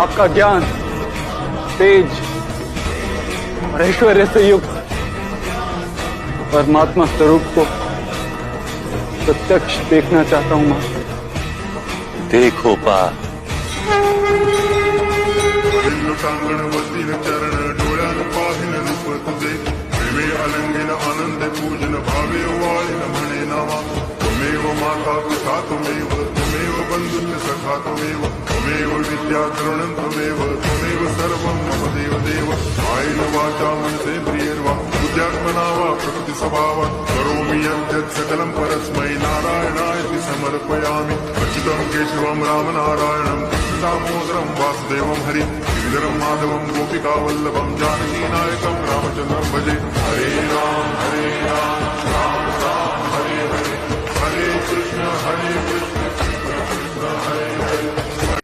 आपका ज्ञान, तेज और ऐश्वर्य से युक्त परमात्मा स्वरूप को प्रत्यक्ष देखना चाहता हूं मास्टर। देखो पा टांगण वतील चरण डोळ्यान पाहिन रूप तुझे प्रेमे अलंगिन आनंद पूजन भावे वाळीन म्हणे नावा त्वमेव माता पिता त्वमेव त्वमेव बंधुन्य सखा त्वमेव त्वमेव विद्या करुणं त्वमेव सर्वं मम देव देव कायेन वाचा मनसेन्द्रियैर्वा बुद्ध्यात्मना वा प्रकृति स्वभावात् करोमि यद्यत् सकलं परस्मै नारायणायति समर्पयामि अच्युतं केशवं रामनारायणं दामोदरं वासुदेवं हरि गिरिधरं माधवं गोपिकावल्लभं जानकीनायकं रामचन्द्रं भजे। हरे राम राम राम हरे हरे हरे कृष्ण